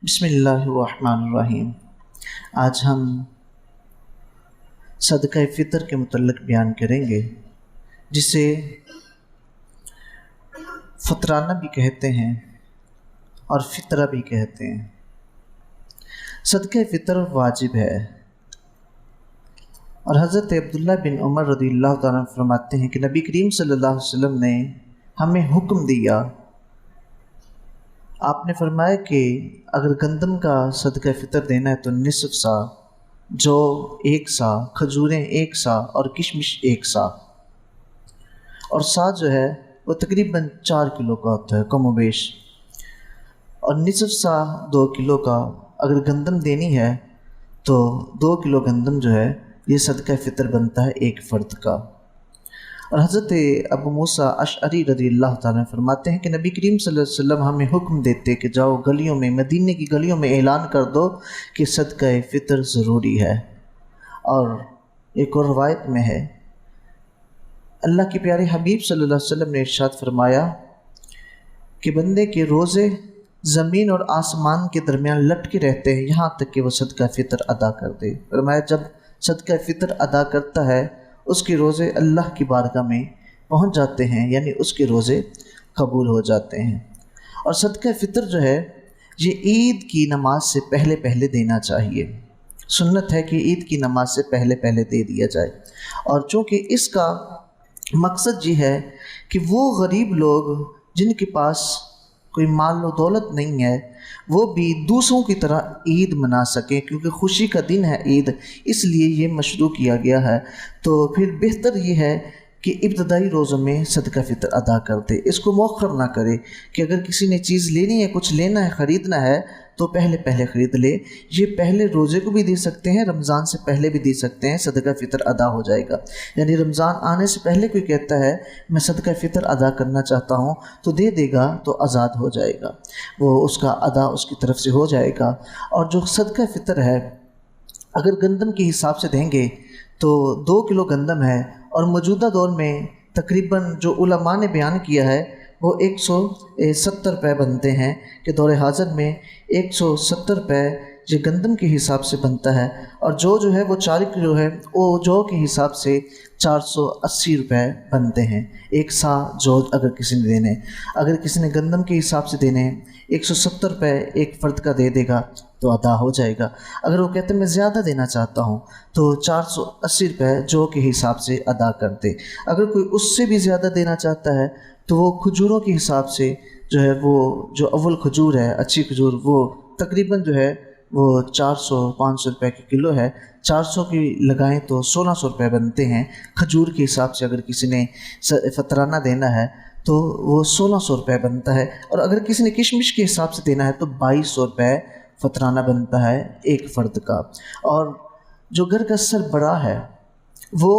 بسم اللہ الرحمن الرحیم۔ آج ہم صدقہ فطر کے متعلق بیان کریں گے، جسے فطرانہ بھی کہتے ہیں اور فطرہ بھی کہتے ہیں۔ صدقہ فطر واجب ہے، اور حضرت عبداللہ بن عمر رضی اللہ تعالیٰ عنہ فرماتے ہیں کہ نبی کریم صلی اللہ علیہ وسلم نے ہمیں حکم دیا۔ آپ نے فرمایا کہ اگر گندم کا صدقہ فطر دینا ہے تو نصف سا، جو 1 سا، کھجوریں 1 سا اور کشمش 1 سا، اور سا جو ہے وہ تقریباً 4 کلو کا ہوتا ہے کم و بیش، اور نصف سا 2 کلو کا اگر گندم دینی ہے تو 2 کلو گندم جو ہے یہ صدقہ فطر بنتا ہے ایک فرد کا۔ اور حضرت ابو موسیٰ اشعری رضی اللہ تعالیٰ فرماتے ہیں کہ نبی کریم صلی اللہ علیہ وسلم ہمیں حکم دیتے کہ جاؤ گلیوں میں، مدینے کی گلیوں میں اعلان کر دو کہ صدقہ فطر ضروری ہے۔ اور ایک اور روایت میں ہے، اللہ کے پیارے حبیب صلی اللہ علیہ وسلم نے ارشاد فرمایا کہ بندے کے روزے زمین اور آسمان کے درمیان لٹکے رہتے ہیں یہاں تک کہ وہ صدقہ فطر ادا کر دے۔ فرمایا جب صدقہ فطر ادا کرتا ہے اس کے روزے اللہ کی بارگاہ میں پہنچ جاتے ہیں، یعنی اس کے روزے قبول ہو جاتے ہیں۔ اور صدقہ فطر جو ہے یہ عید کی نماز سے پہلے پہلے دینا چاہیے۔ سنت ہے کہ عید کی نماز سے پہلے پہلے دے دیا جائے، اور چونکہ اس کا مقصد یہ ہے کہ وہ غریب لوگ جن کے پاس کوئی مال و دولت نہیں ہے وہ بھی دوسروں کی طرح عید منا سکیں، کیونکہ خوشی کا دن ہے عید، اس لیے یہ مشروع کیا گیا ہے۔ تو پھر بہتر یہ ہے کہ ابتدائی روزوں میں صدقہ فطر ادا کر دے، اس کو مؤخر نہ کرے کہ اگر کسی نے چیز لینی ہے، کچھ لینا ہے، خریدنا ہے تو پہلے پہلے خرید لے۔ یہ پہلے روزے کو بھی دے سکتے ہیں، رمضان سے پہلے بھی دے سکتے ہیں، صدقہ فطر ادا ہو جائے گا۔ یعنی رمضان آنے سے پہلے کوئی کہتا ہے میں صدقہ فطر ادا کرنا چاہتا ہوں تو دے دے گا تو آزاد ہو جائے گا، وہ اس کا ادا اس کی طرف سے ہو جائے گا۔ اور جو صدقہ فطر ہے اگر گندم کے حساب سے دیں گے تو 2 کلو گندم ہے، اور موجودہ دور میں تقریباً جو علماء نے بیان کیا ہے وہ 170 روپے بنتے ہیں، کہ دور حاضر میں 170 روپے یہ گندم کے حساب سے بنتا ہے، اور جو ہے وہ 4 کلو ہے، وہ جو کے حساب سے 480 روپے بنتے ہیں۔ 1 سا جو اگر کسی نے دینے، اگر کسی نے گندم کے حساب سے دینے 170 روپے ایک فرد کا دے دے گا تو ادا ہو جائے گا۔ اگر وہ کہتے ہیں میں زیادہ دینا چاہتا ہوں تو 480 روپے جو کے حساب سے ادا کر دے۔ اگر کوئی اس سے بھی زیادہ دینا چاہتا ہے تو وہ کھجوروں کے حساب سے جو ہے وہ جو اول کھجور ہے، اچھی کھجور، وہ تقریباً جو ہے وہ 400-500 روپے کی کلو ہے، 400 کی لگائیں تو 1600 روپے بنتے ہیں کھجور کے حساب سے۔ اگر کسی نے فطرانہ دینا ہے تو وہ 1600 روپے بنتا ہے، اور اگر کسی نے کشمش کے حساب سے دینا ہے تو 2200 روپے فطرانہ بنتا ہے ایک فرد کا۔ اور جو گھر کا سربراہ ہے وہ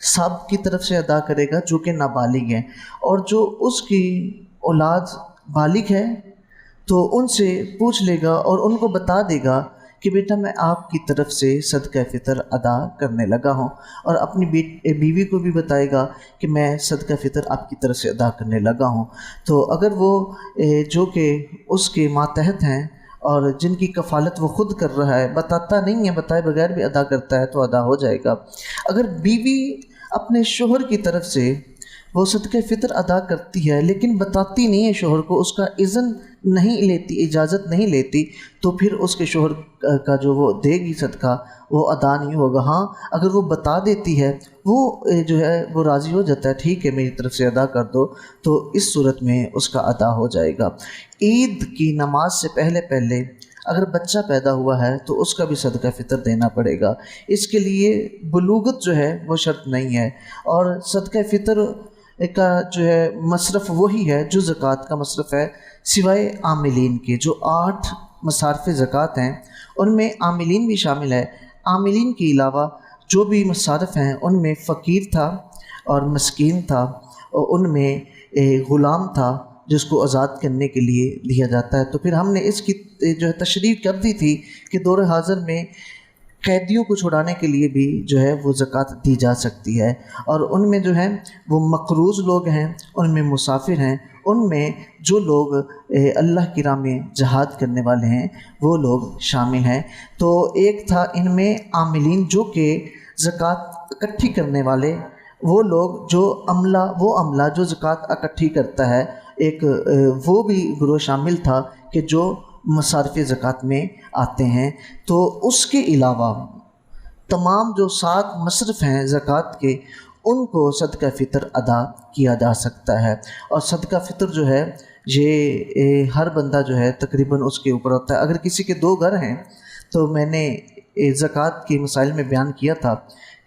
سب کی طرف سے ادا کرے گا جو کہ نابالغ ہیں، اور جو اس کی اولاد بالغ ہے تو ان سے پوچھ لے گا اور ان کو بتا دے گا کہ بیٹا میں آپ کی طرف سے صدقہ فطر ادا کرنے لگا ہوں، اور اپنی بیوی کو بھی بتائے گا کہ میں صدقہ فطر آپ کی طرف سے ادا کرنے لگا ہوں۔ تو اگر وہ جو کہ اس کے ماتحت ہیں اور جن کی کفالت وہ خود کر رہا ہے، بتاتا نہیں ہے، بتائے بغیر بھی ادا کرتا ہے تو ادا ہو جائے گا۔ اگر بیوی اپنے شوہر کی طرف سے وہ صدقہ فطر ادا کرتی ہے لیکن بتاتی نہیں ہے شوہر کو، اس کا اذن نہیں لیتی، اجازت نہیں لیتی، تو پھر اس کے شوہر کا جو وہ دے گی صدقہ وہ ادا نہیں ہوگا۔ ہاں اگر وہ بتا دیتی ہے، وہ جو ہے وہ راضی ہو جاتا ہے، ٹھیک ہے میری طرف سے ادا کر دو، تو اس صورت میں اس کا ادا ہو جائے گا۔ عید کی نماز سے پہلے پہلے اگر بچہ پیدا ہوا ہے تو اس کا بھی صدقہ فطر دینا پڑے گا۔ اس کے لیے بلوغت جو ہے وہ شرط نہیں ہے، اور صدقہ فطر کا جو ہے مصرف وہی ہے جو زکوٰۃ کا مصرف ہے، سوائے عاملین کے۔ جو 8 مصارف زکوٰۃ ہیں ان میں عاملین بھی شامل ہے۔ عاملین کے علاوہ جو بھی مصارف ہیں ان میں فقیر تھا اور مسکین تھا، اور ان میں غلام تھا جس کو آزاد کرنے کے لیے دیا جاتا ہے۔ تو پھر ہم نے اس کی جو ہے تشریح کر دی تھی کہ دور حاضر میں قیدیوں کو چھڑانے کے لیے بھی جو ہے وہ زکوٰۃ دی جا سکتی ہے، اور ان میں جو ہے وہ مقروض لوگ ہیں، ان میں مسافر ہیں، ان میں جو لوگ اللہ کی راہ میں جہاد کرنے والے ہیں وہ لوگ شامل ہیں۔ تو ایک تھا ان میں عاملین، جو کہ زکوٰۃ اکٹھی کرنے والے، وہ لوگ جو عملہ جو زکوٰۃ اکٹھی کرتا ہے، ایک وہ بھی گروہ شامل تھا کہ جو مصارف زکوٰۃ میں آتے ہیں۔ تو اس کے علاوہ تمام جو 7 مصرف ہیں زکوٰۃ کے، ان کو صدقہ فطر ادا کیا جا سکتا ہے۔ اور صدقہ فطر جو ہے یہ ہر بندہ جو ہے تقریباً اس کے اوپر ہوتا ہے۔ اگر کسی کے 2 گھر ہیں، تو میں نے زکوٰۃ کے مسائل میں بیان کیا تھا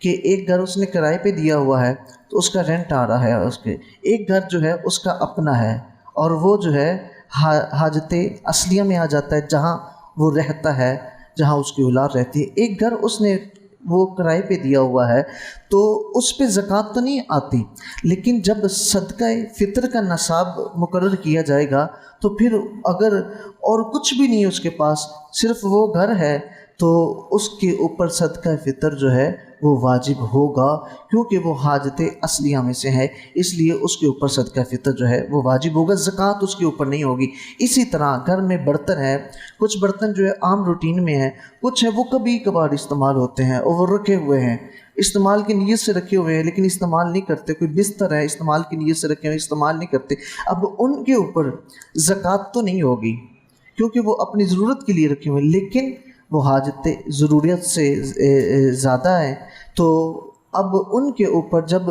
کہ ایک گھر اس نے کرائے پہ دیا ہوا ہے تو اس کا رینٹ آ رہا ہے اس کے، ایک گھر جو ہے اس کا اپنا ہے اور وہ جو ہے حاجت اصلیہ میں آ جاتا ہے، جہاں وہ رہتا ہے، جہاں اس کی اولاد رہتی ہے۔ ایک گھر اس نے وہ کرائے پہ دیا ہوا ہے تو اس پہ زکوٰۃ تو نہیں آتی، لیکن جب صدقہ فطر کا نصاب مقرر کیا جائے گا تو پھر اگر اور کچھ بھی نہیں اس کے پاس، صرف وہ گھر ہے، تو اس کے اوپر صدقہ فطر جو ہے وہ واجب ہوگا، کیونکہ وہ حاجت اصلیہ میں سے ہے، اس لیے اس کے اوپر صدقہ فطر جو ہے وہ واجب ہوگا، زکوٰۃ اس کے اوپر نہیں ہوگی۔ اسی طرح گھر میں برتن ہے، کچھ برتن جو ہے عام روٹین میں ہیں، کچھ ہے وہ کبھی کبھار استعمال ہوتے ہیں اور وہ رکھے ہوئے ہیں، استعمال کی نیت سے رکھے ہوئے ہیں لیکن استعمال نہیں کرتے، کوئی بستر ہے استعمال کی نیت سے رکھے ہوئے استعمال نہیں کرتے، اب ان کے اوپر زکوٰۃ تو نہیں ہوگی کیونکہ وہ اپنی ضرورت کے لیے رکھے ہوئے، لیکن وہ حاجت ضروریت سے زیادہ ہے، تو اب ان کے اوپر جب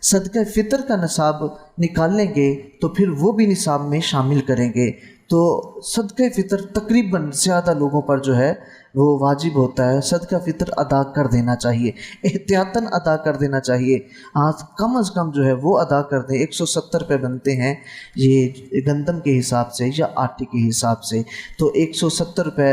صدقہ فطر کا نصاب نکالیں گے تو پھر وہ بھی نصاب میں شامل کریں گے۔ تو صدقہ فطر تقریباً زیادہ لوگوں پر جو ہے وہ واجب ہوتا ہے، صدقہ فطر ادا کر دینا چاہیے، احتیاطاً ادا کر دینا چاہیے، ہاں کم از کم جو ہے وہ ادا کر دیں۔ 170 روپے بنتے ہیں یہ گندم کے حساب سے یا آٹے کے حساب سے، تو 170 روپے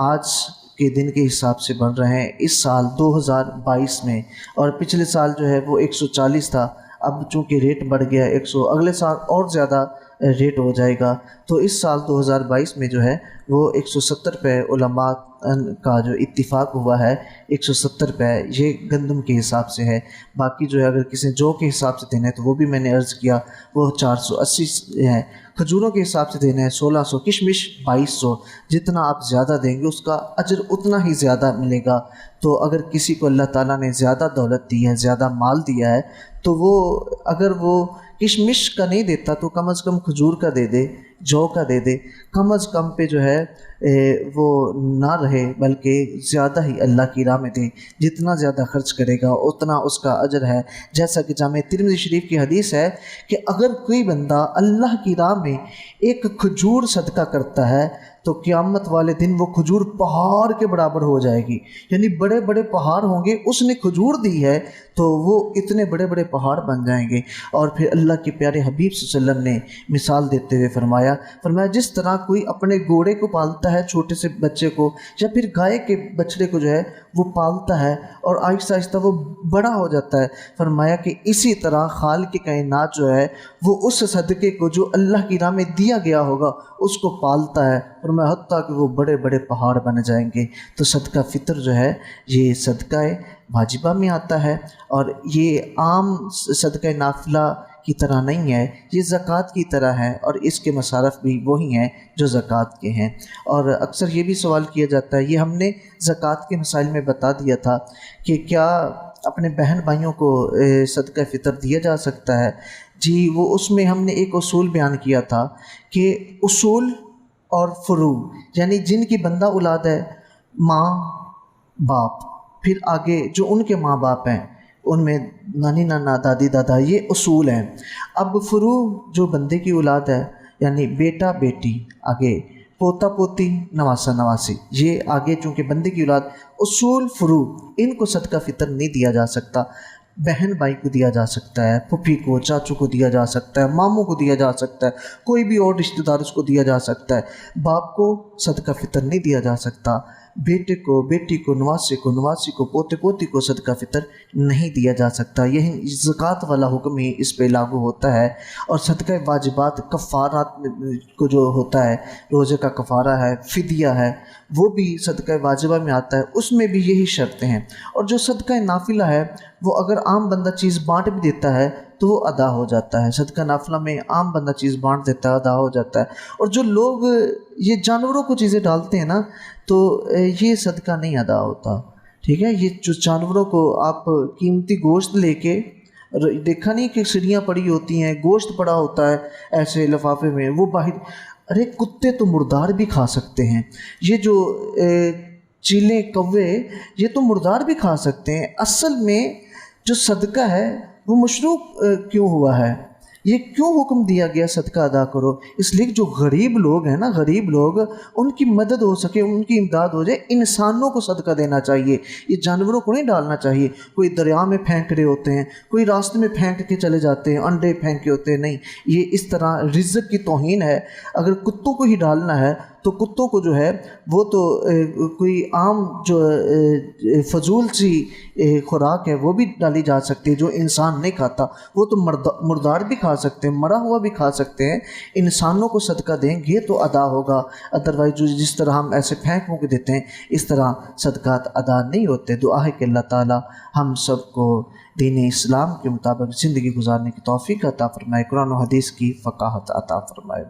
آج کے دن کے حساب سے بن رہے ہیں اس سال 2022 میں، اور پچھلے سال جو ہے وہ 140 تھا، اب چونکہ ریٹ بڑھ گیا 100، اگلے سال اور زیادہ ریٹ ہو جائے گا، تو اس سال 2022 میں جو ہے وہ 170 روپے علماء کا جو اتفاق ہوا ہے 170 روپے یہ گندم کے حساب سے ہے۔ باقی جو ہے اگر کسی جو کے حساب سے دینا ہے تو وہ بھی میں نے عرض کیا وہ 480 ہے، کھجوروں کے حساب سے دینا ہے 1600، کشمش 2200، جتنا آپ زیادہ دیں گے اس کا اجر اتنا ہی زیادہ ملے گا۔ تو اگر کسی کو اللہ تعالیٰ نے زیادہ دولت دی ہے، زیادہ مال دیا ہے، تو وہ اگر وہ کشمش کا نہیں دیتا تو کم از کم کھجور کا دے دے، جو کا دے دے، کم از کم پہ جو ہے وہ نہ رہے بلکہ زیادہ ہی اللہ کی راہ میں دے، جتنا زیادہ خرچ کرے گا اتنا اس کا اجر ہے۔ جیسا کہ جامع ترمذی شریف کی حدیث ہے کہ اگر کوئی بندہ اللہ کی راہ میں ایک کھجور صدقہ کرتا ہے تو قیامت والے دن وہ کھجور پہاڑ کے برابر ہو جائے گی، یعنی بڑے بڑے پہاڑ ہوں گے، اس نے کھجور دی ہے تو وہ اتنے بڑے بڑے پہاڑ بن جائیں گے۔ اور پھر اللہ کے پیارے حبیب صلی اللہ علیہ وسلم نے مثال دیتے ہوئے فرمایا جس طرح کوئی اپنے گھوڑے کو پالتا ہے، چھوٹے سے بچے کو، یا پھر گائے کے بچڑے کو جو ہے وہ پالتا ہے اور آہستہ آہستہ وہ بڑا ہو جاتا ہے، فرمایا کہ اسی طرح خالق کائنات جو ہے وہ اس صدقے کو جو اللہ کی راہ میں دیا گیا ہوگا اس کو پالتا ہے، فرمایا حتیٰ کہ وہ بڑے بڑے پہاڑ بن جائیں گے۔ تو صدقہ فطر جو ہے یہ صدقہ واجبہ میں آتا ہے، اور یہ عام صدقہ نافلہ کی طرح نہیں ہے، یہ زکوٰۃ کی طرح ہے، اور اس کے مصارف بھی وہی ہیں جو زکوٰۃ کے ہیں۔ اور اکثر یہ بھی سوال کیا جاتا ہے، یہ ہم نے زکوٰۃ کے مسائل میں بتا دیا تھا کہ کیا اپنے بہن بھائیوں کو صدقہ فطر دیا جا سکتا ہے؟ جی وہ اس میں ہم نے ایک اصول بیان کیا تھا کہ اصول اور فروع، یعنی جن کی بندہ اولاد ہے، ماں باپ، پھر آگے جو ان کے ماں باپ ہیں ان میں نانی نانا دادی دادا، یہ اصول ہیں۔ اب فروع جو بندے کی اولاد ہے، یعنی بیٹا بیٹی، آگے پوتا پوتی، نواسا نواسی، یہ آگے چونکہ بندے کی اولاد، اصول فروع، ان کو صدقہ فطر نہیں دیا جا سکتا۔ بہن بھائی کو دیا جا سکتا ہے، پھوپھی کو، چاچو کو دیا جا سکتا ہے، ماموں کو دیا جا سکتا ہے، کوئی بھی اور رشتہ دار اس کو دیا جا سکتا ہے۔ باپ کو صدقہ فطر نہیں دیا جا سکتا، بیٹے کو، بیٹی کو، نواسے کو، نواسی کو، پوتے پوتی کو صدقہ فطر نہیں دیا جا سکتا۔ یہی زکوٰۃ والا حکم ہی اس پہ لاگو ہوتا ہے۔ اور صدقہ واجبات، کفارات کو جو ہوتا ہے، روزے کا کفارہ ہے، فدیہ ہے، وہ بھی صدقہ واجبہ میں آتا ہے، اس میں بھی یہی شرطیں ہیں۔ اور جو صدقہ نافلہ ہے وہ اگر عام بندہ چیز بانٹ بھی دیتا ہے تو وہ ادا ہو جاتا ہے۔ صدقہ نافلہ میں عام بندہ چیز بانٹ دیتا ہے، ادا ہو جاتا ہے۔ اور جو لوگ یہ جانوروں کو چیزیں ڈالتے ہیں نا، تو یہ صدقہ نہیں ادا ہوتا، ٹھیک ہے۔ یہ جو جانوروں کو آپ قیمتی گوشت لے کے، دیکھا نہیں کہ سیڑھیاں پڑی ہوتی ہیں، گوشت پڑا ہوتا ہے ایسے لفافے میں، وہ باہر، ارے کتے تو مردار بھی کھا سکتے ہیں، یہ جو چیلیں، کوے، یہ تو مردار بھی کھا سکتے ہیں۔ اصل میں جو صدقہ ہے وہ مشروع کیوں ہوا ہے؟ یہ کیوں حکم دیا گیا صدقہ ادا کرو؟ اس لیے کہ جو غریب لوگ ہیں نا، غریب لوگ، ان کی مدد ہو سکے، ان کی امداد ہو جائے۔ انسانوں کو صدقہ دینا چاہیے، یہ جانوروں کو نہیں ڈالنا چاہیے۔ کوئی دریا میں پھینک رہے ہوتے ہیں، کوئی راستے میں پھینک کے چلے جاتے ہیں، انڈے پھینکے ہوتے ہیں، نہیں، یہ اس طرح رزق کی توہین ہے۔ اگر کتوں کو ہی ڈالنا ہے تو کتوں کو جو ہے وہ تو کوئی عام جو فضول سی خوراک ہے وہ بھی ڈالی جا سکتی ہے جو انسان نہیں کھاتا، وہ تو مردار بھی کھا سکتے ہیں، مرا ہوا بھی کھا سکتے ہیں۔ انسانوں کو صدقہ دیں گے تو ادا ہوگا، ادروائز جس طرح ہم ایسے پھینک کے دیتے ہیں اس طرح صدقات ادا نہیں ہوتے۔ دعا ہے کہ اللہ تعالی ہم سب کو دین اسلام کے مطابق زندگی گزارنے کی توفیق عطا فرمائے، قرآن و حدیث کی فقاہت عطا فرمائے۔